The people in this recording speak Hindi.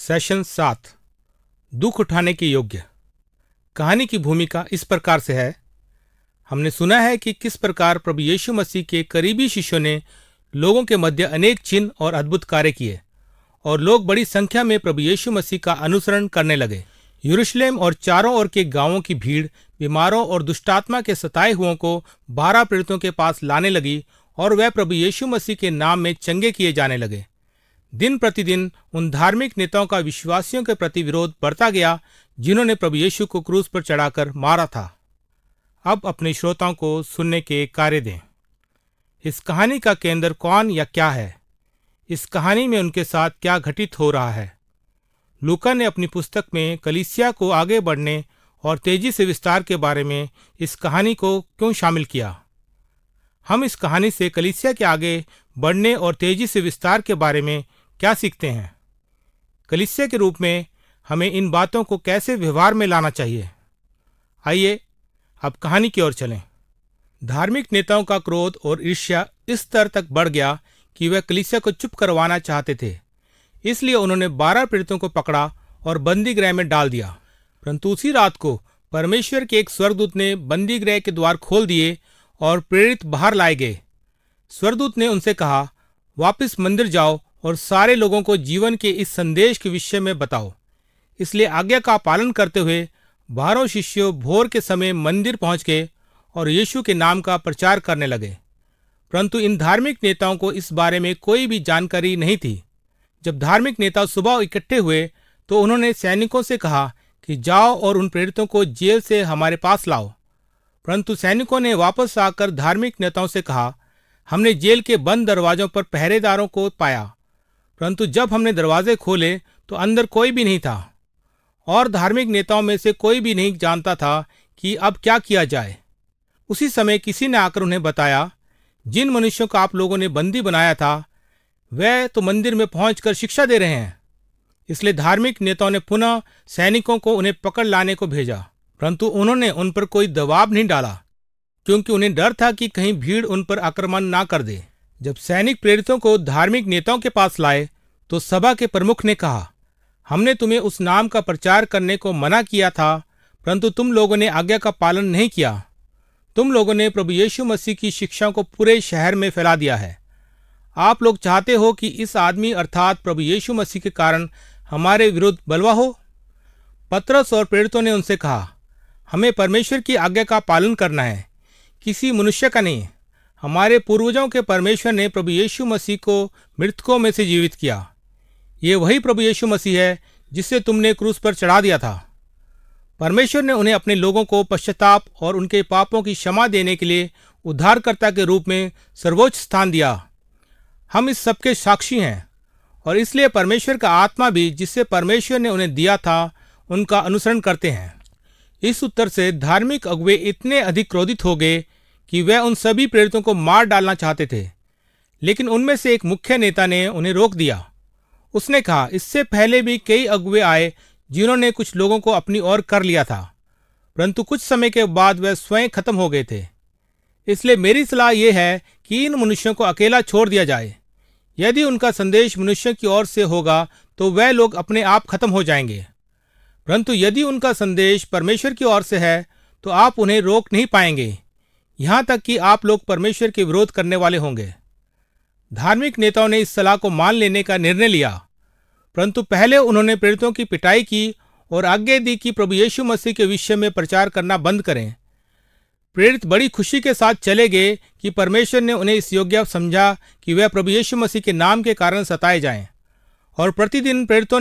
सेशन 7 दुख उठाने के योग्य। कहानी की भूमिका इस प्रकार से है। हमने सुना है कि किस प्रकार प्रभु यीशु मसीह के करीबी शिष्यों ने लोगों के मध्य अनेक चिन्ह और अद्भुत कार्य किए और लोग बड़ी संख्या में प्रभु यीशु मसीह का अनुसरण करने लगे। यरूशलेम और चारों ओर के गांवों की भीड़ बीमारों और दुष्टात्मा के सताए हुओं को 12 प्रेरितों के पास लाने लगी और वह प्रभु यीशु मसीह के नाम में चंगे किए जाने लगे। दिन प्रतिदिन उन धार्मिक नेताओं का विश्वासियों के प्रति विरोध बढ़ता गया जिन्होंने प्रभु यीशु को क्रूस पर चढ़ाकर मारा था। अब अपने श्रोताओं को सुनने के कार्य दें। इस कहानी का केंद्र कौन या क्या है? इस कहानी में उनके साथ क्या घटित हो रहा है? लूका ने अपनी पुस्तक में कलीसिया को आगे बढ़ने और तेजी से विस्तार के बारे में इस कहानी को क्यों शामिल किया? हम इस कहानी से कलीसिया के आगे बढ़ने और तेजी से विस्तार के बारे में क्या सीखते हैं? कलीसिया के रूप में हमें इन बातों को कैसे व्यवहार में लाना चाहिए? आइए अब कहानी की ओर चलें। धार्मिक नेताओं का क्रोध और ईर्ष्या इस स्तर तक बढ़ गया कि वह कलीसिया को चुप करवाना चाहते थे। इसलिए उन्होंने 12 प्रेरितों को पकड़ा और बंदी गृह में डाल दिया। परंतु उसी रात को परमेश्वर के एक स्वर्गदूत ने बंदी गृह के द्वार खोल दिए और प्रेरित बाहर लाए गए। स्वर्गदूत ने उनसे कहा, वापस मंदिर जाओ और सारे लोगों को जीवन के इस संदेश के विषय में बताओ। इसलिए आज्ञा का पालन करते हुए 12 शिष्य भोर के समय मंदिर पहुंच गए और यीशु के नाम का प्रचार करने लगे। परंतु इन धार्मिक नेताओं को इस बारे में कोई भी जानकारी नहीं थी। जब धार्मिक नेता सुबह इकट्ठे हुए तो उन्होंने सैनिकों से कहा कि जाओ और उन प्रेरितों को जेल से हमारे पास लाओ। परंतु सैनिकों ने वापस आकर धार्मिक नेताओं से कहा, हमने जेल के बंद दरवाजों पर पहरेदारों को पाया, परंतु जब हमने दरवाजे खोले तो अंदर कोई भी नहीं था। और धार्मिक नेताओं में से कोई भी नहीं जानता था कि अब क्या किया जाए। उसी समय किसी ने आकर उन्हें बताया, जिन मनुष्यों को आप लोगों ने बंदी बनाया था वह तो मंदिर में पहुंचकर शिक्षा दे रहे हैं। इसलिए धार्मिक नेताओं ने पुनः सैनिकों को उन्हें पकड़ लाने को भेजा, परंतु उन्होंने उन पर कोई दबाव नहीं डाला क्योंकि उन्हें डर था कि कहीं भीड़ उन पर आक्रमण ना कर दे। जब सैनिक प्रेरितों को धार्मिक नेताओं के पास लाए तो सभा के प्रमुख ने कहा, हमने तुम्हें उस नाम का प्रचार करने को मना किया था, परंतु तुम लोगों ने आज्ञा का पालन नहीं किया। तुम लोगों ने प्रभु यीशु मसीह की शिक्षाओं को पूरे शहर में फैला दिया है। आप लोग चाहते हो कि इस आदमी अर्थात प्रभु यीशु मसीह के कारण हमारे विरुद्ध बलवा हो। पतरस और प्रेरितों ने उनसे कहा, हमें परमेश्वर की आज्ञा का पालन करना है, किसी मनुष्य का नहीं। हमारे पूर्वजों के परमेश्वर ने प्रभु यीशु मसीह को मृतकों में से जीवित किया। ये वही प्रभु यीशु मसीह है जिसे तुमने क्रूस पर चढ़ा दिया था। परमेश्वर ने उन्हें अपने लोगों को पश्चाताप और उनके पापों की क्षमा देने के लिए उद्धारकर्ता के रूप में सर्वोच्च स्थान दिया। हम इस सबके साक्षी हैं और इसलिए परमेश्वर का आत्मा भी जिससे परमेश्वर ने उन्हें दिया था उनका अनुसरण करते हैं। इस उत्तर से धार्मिक अगुवे इतने अधिक क्रोधित हो गए कि वह उन सभी प्रेरितों को मार डालना चाहते थे, लेकिन उनमें से एक मुख्य नेता ने उन्हें रोक दिया। उसने कहा, इससे पहले भी कई अगुवे आए जिन्होंने कुछ लोगों को अपनी ओर कर लिया था, परंतु कुछ समय के बाद वह स्वयं खत्म हो गए थे। इसलिए मेरी सलाह यह है कि इन मनुष्यों को अकेला छोड़ दिया जाए। यदि उनका संदेश मनुष्य की ओर से होगा तो वह लोग अपने आप खत्म हो जाएंगे, परंतु यदि उनका संदेश परमेश्वर की ओर से है तो आप उन्हें रोक नहीं पाएंगे, यहाँ तक कि आप लोग परमेश्वर के विरोध करने वाले होंगे। धार्मिक नेताओं ने इस सलाह को मान लेने का निर्णय लिया, परंतु पहले उन्होंने प्रेरितों की पिटाई की और आज्ञा दी कि प्रभु यीशु मसीह के विषय में प्रचार करना बंद करें। प्रेरित बड़ी खुशी के साथ चले गए कि परमेश्वर ने उन्हें इस योग्य समझा कि वह प्रभु यीशु मसीह के नाम के कारण सताए जाएं, और प्रतिदिन प्रेरितों ने